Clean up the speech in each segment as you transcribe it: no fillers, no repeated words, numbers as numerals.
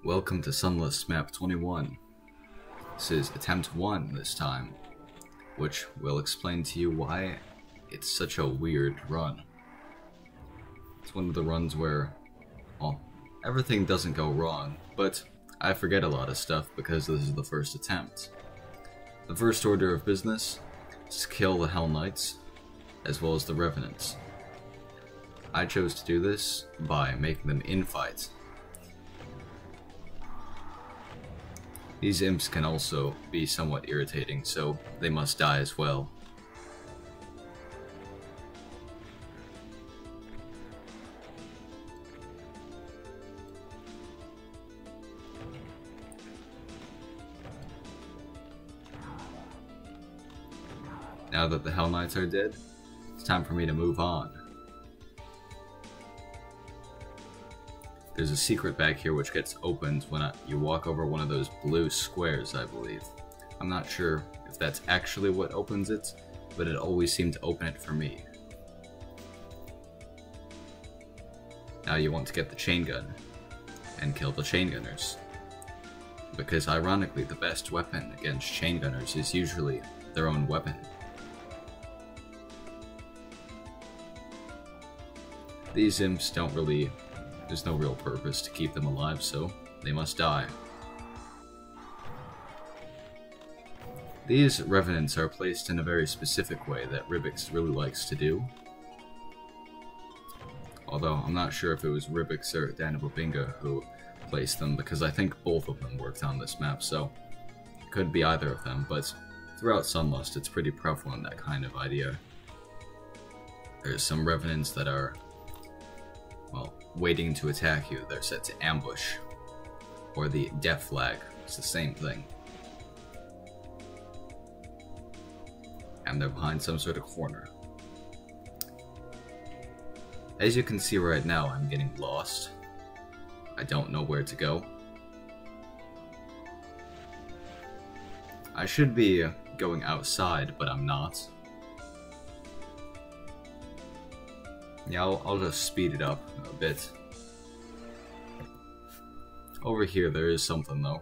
Welcome to Sunlust Map21. This is attempt 1 this time, which will explain to you why it's such a weird run. It's one of the runs where, well, everything doesn't go wrong, but I forget a lot of stuff because this is the first attempt. The first order of business is to kill the Hell Knights, as well as the Revenants. I chose to do this by making them infight. These imps can also be somewhat irritating, so they must die as well. Now that the Hell Knights are dead, it's time for me to move on. There's a secret back here which gets opened when you walk over one of those blue squares, I believe. I'm not sure if that's actually what opens it, but it always seemed to open it for me. Now you want to get the chain gun and kill the chain gunners. Because ironically, the best weapon against chain gunners is usually their own weapon. These imps don't really... There's no real purpose to keep them alive, so they must die. These Revenants are placed in a very specific way that Ribix really likes to do. Although, I'm not sure if it was Ribix or Danabobinga who placed them, because I think both of them worked on this map, so it could be either of them, but throughout Sunlust it's pretty prevalent, that kind of idea. There's some Revenants that are, well, waiting to attack you. They're set to ambush. Or the death flag. It's the same thing. And they're behind some sort of corner. As you can see right now, I'm getting lost. I don't know where to go. I should be going outside, but I'm not. Yeah, I'll just speed it up a bit. Over here there is something though.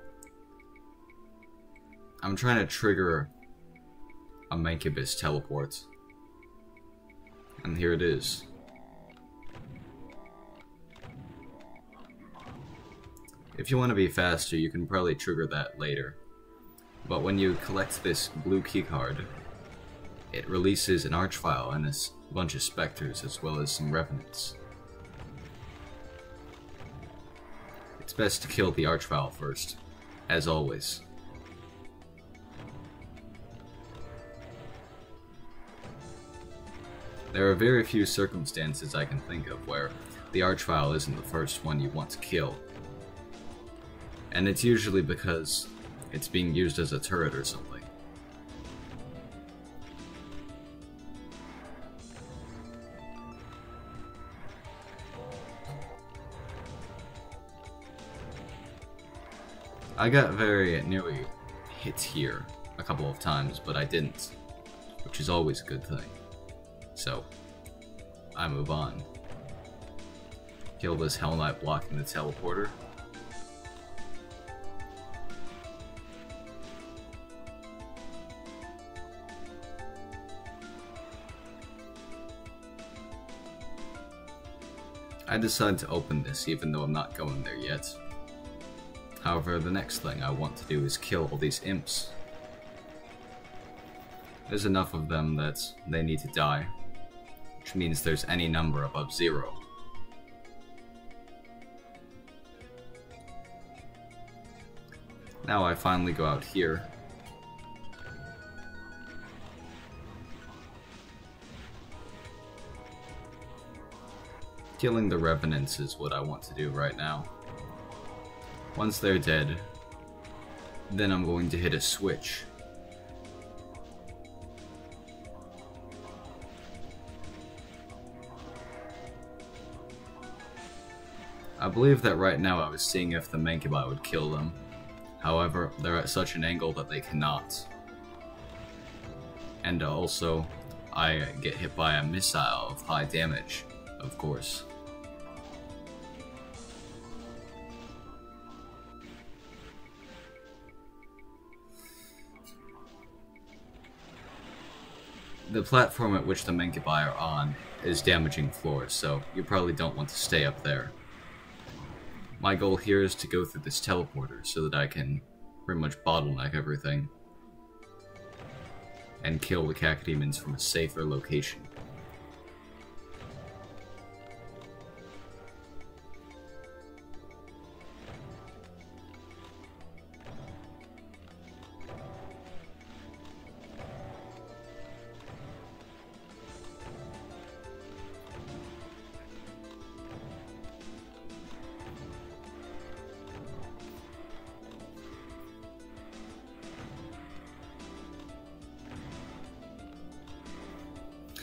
I'm trying to trigger a Mancubus teleport. And here it is. If you want to be faster, you can probably trigger that later. But when you collect this blue keycard, it releases an archvile and a bunch of specters as well as some revenants. It's best to kill the archvile first, as always. There are very few circumstances I can think of where the archvile isn't the first one you want to kill. And it's usually because it's being used as a turret or something. I got very nearly hit here a couple of times, but I didn't, which is always a good thing. So, I move on. Kill this Hell Knight blocking the teleporter. I decide to open this even though I'm not going there yet. However, the next thing I want to do is kill all these imps. There's enough of them that they need to die, which means there's any number above 0. Now I finally go out here. Killing the Revenants is what I want to do right now. Once they're dead, then I'm going to hit a switch. I believe that right now I was seeing if the Mancubi would kill them. However, they're at such an angle that they cannot. And also, I get hit by a missile of high damage, of course. the platform at which the Menkibai are on is damaging floors, so you probably don't want to stay up there. My goal here is to go through this teleporter so that I can pretty much bottleneck everything and kill the cacodemons from a safer location.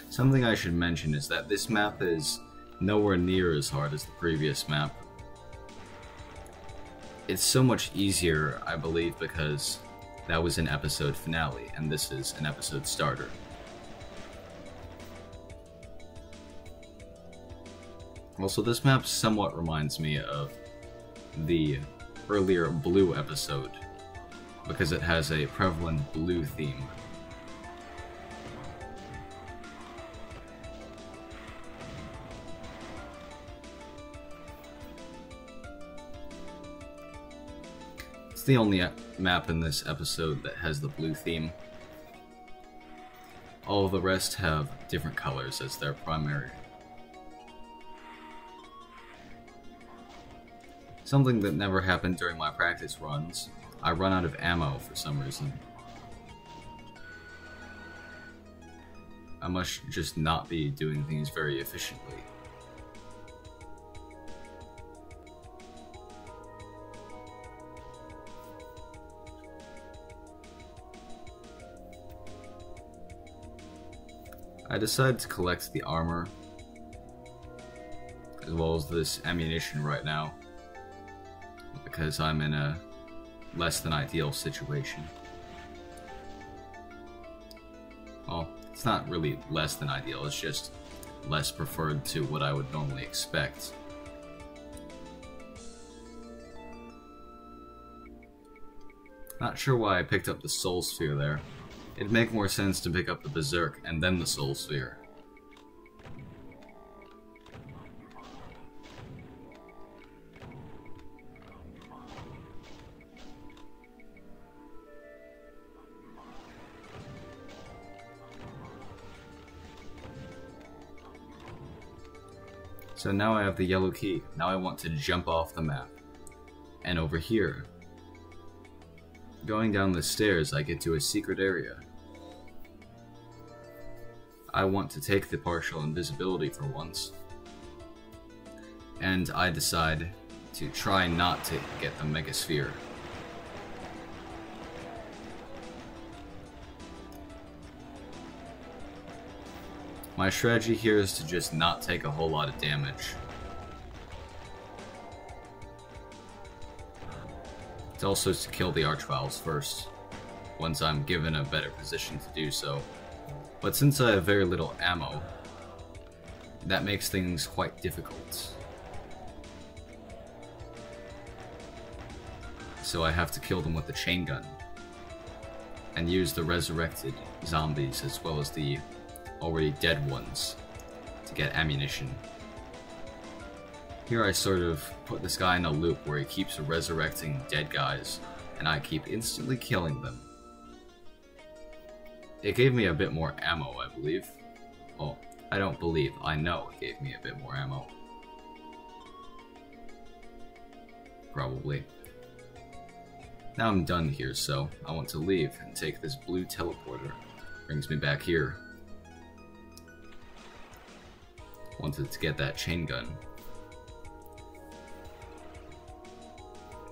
Something I should mention is that this map is nowhere near as hard as the previous map. It's so much easier, I believe, because that was an episode finale, and this is an episode starter. Also, this map somewhat reminds me of the earlier Blue episode, because it has a prevalent blue theme. It's the only map in this episode that has the blue theme. All of the rest have different colors as their primary. Something that never happened during my practice runs. I run out of ammo for some reason. I must just not be doing things very efficiently. I decided to collect the armor, as well as this ammunition right now, because I'm in a less than ideal situation. Well, it's not really less than ideal, it's just less preferred to what I would normally expect. Not sure why I picked up the Soul Sphere there. It'd make more sense to pick up the Berserk and then the Soul Sphere. So now I have the yellow key. Now I want to jump off the map. And over here, going down the stairs, I get to a secret area. I want to take the partial invisibility for once. And I decide to try not to get the Mega Sphere. My strategy here is to just not take a whole lot of damage. It's also to kill the Archviles first, once I'm given a better position to do so. But since I have very little ammo, that makes things quite difficult. So I have to kill them with the chain gun, and use the resurrected zombies as well as the already dead ones to get ammunition. Here I sort of put this guy in a loop where he keeps resurrecting dead guys, and I keep instantly killing them. It gave me a bit more ammo, I believe. Well, I don't believe, I know it gave me a bit more ammo. Probably. Now I'm done here, so I want to leave and take this blue teleporter. Brings me back here. Wanted to get that chain gun.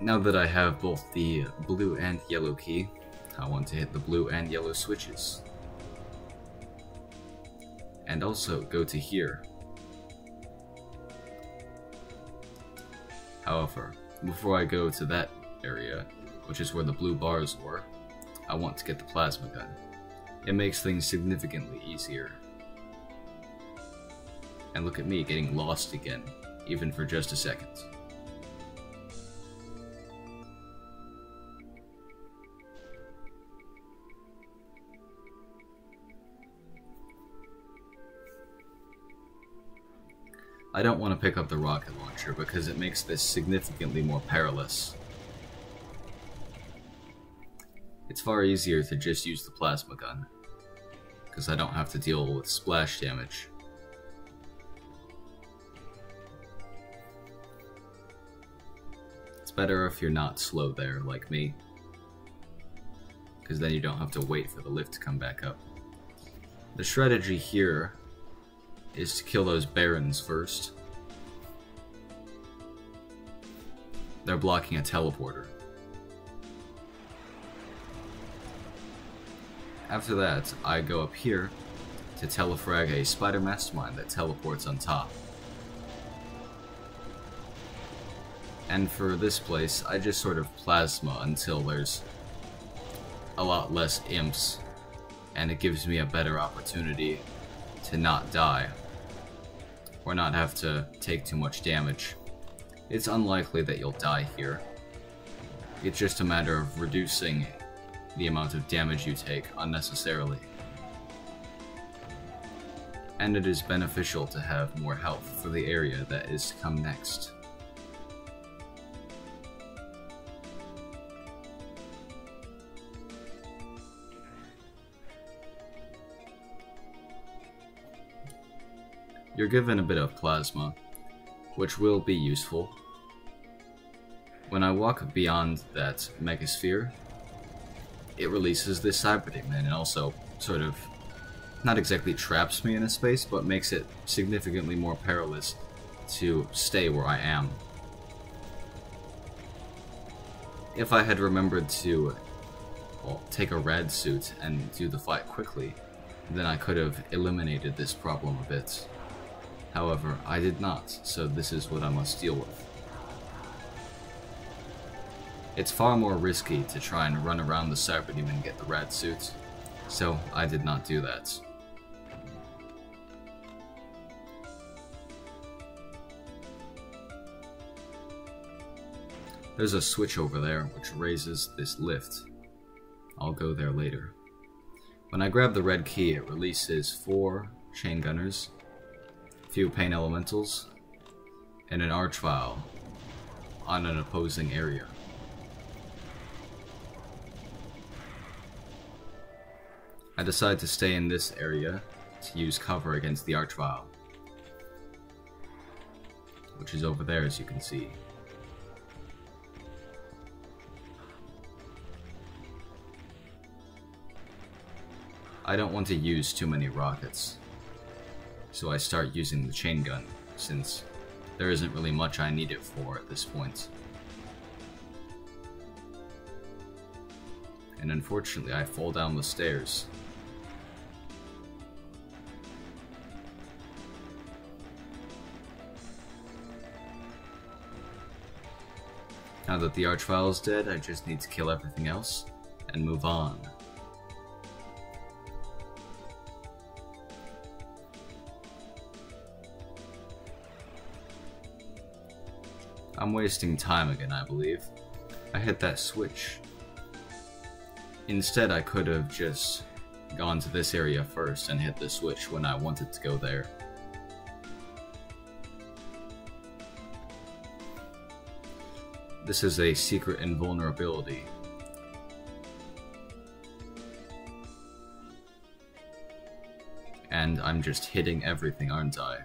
Now that I have both the blue and yellow key, I want to hit the blue and yellow switches. And also go to here. However, before I go to that area, which is where the blue bars were, I want to get the plasma gun. It makes things significantly easier. And look at me getting lost again, even for just a second. I don't want to pick up the rocket launcher because it makes this significantly more perilous. It's far easier to just use the plasma gun, because I don't have to deal with splash damage. It's better if you're not slow there, like me, because then you don't have to wait for the lift to come back up. The strategy here is to kill those barons first. They're blocking a teleporter. After that, I go up here to telefrag a spider mastermind that teleports on top. And for this place, I just sort of plasma until there's a lot less imps, and it gives me a better opportunity to not die, or not have to take too much damage. It's unlikely that you'll die here. It's just a matter of reducing the amount of damage you take unnecessarily. And it is beneficial to have more health for the area that is to come next. You're given a bit of plasma, which will be useful. When I walk beyond that megasphere, it releases this cyber demon and also sort of, not exactly traps me in a space, but makes it significantly more perilous to stay where I am. If I had remembered to, well, take a rad suit and do the fight quickly, then I could have eliminated this problem a bit. However, I did not, so this is what I must deal with. It's far more risky to try and run around the cyber demon and get the rad suit, so I did not do that. There's a switch over there which raises this lift. I'll go there later. When I grab the red key, it releases 4 chain gunners, a few pain elementals, and an archvile on an opposing area. I decide to stay in this area to use cover against the archvile, which is over there as you can see. I don't want to use too many rockets, so I start using the chain gun, since there isn't really much I need it for at this point. And unfortunately I fall down the stairs. Now that the archvile is dead, I just need to kill everything else and move on. I'm wasting time again, I believe. I hit that switch. Instead, I could have just gone to this area first and hit the switch when I wanted to go there. This is a secret invulnerability. And I'm just hitting everything, aren't I?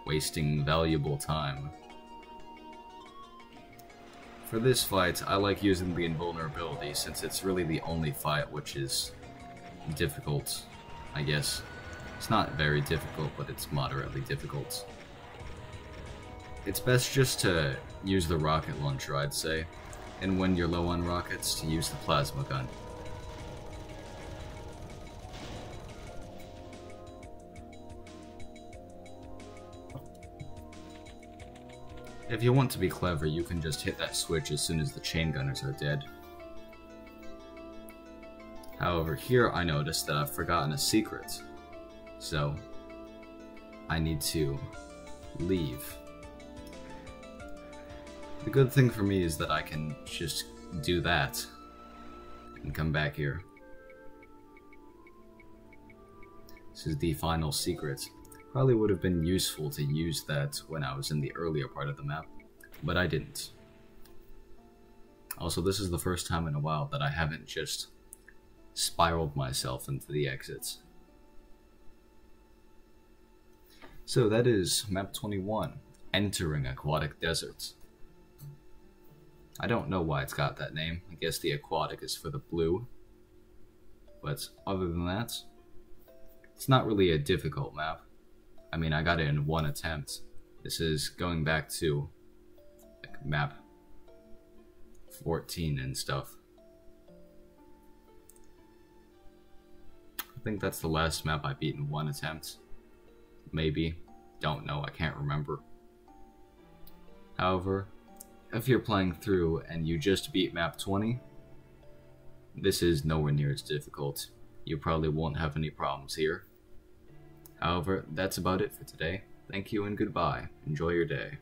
Wasting valuable time. For this fight, I like using the invulnerability since it's really the only fight which is difficult, I guess. It's not very difficult, but it's moderately difficult. It's best just to use the rocket launcher, I'd say, and when you're low on rockets, to use the plasma gun. If you want to be clever, you can just hit that switch as soon as the chain gunners are dead. However, here I noticed that I've forgotten a secret, so I need to leave. The good thing for me is that I can just do that and come back here. This is the final secret. Probably would have been useful to use that when I was in the earlier part of the map, but I didn't. Also, this is the first time in a while that I haven't just spiraled myself into the exits. So that is Map 21, Entering Aquatic Deserts. I don't know why it's got that name. I guess the aquatic is for the blue. But other than that, it's not really a difficult map. I mean, I got it in one attempt. This is going back to like, map 14 and stuff. I think that's the last map I beat in one attempt. Maybe. Don't know. I can't remember. However, if you're playing through and you just beat map 20, this is nowhere near as difficult. You probably won't have any problems here. However, that's about it for today. Thank you and goodbye. Enjoy your day.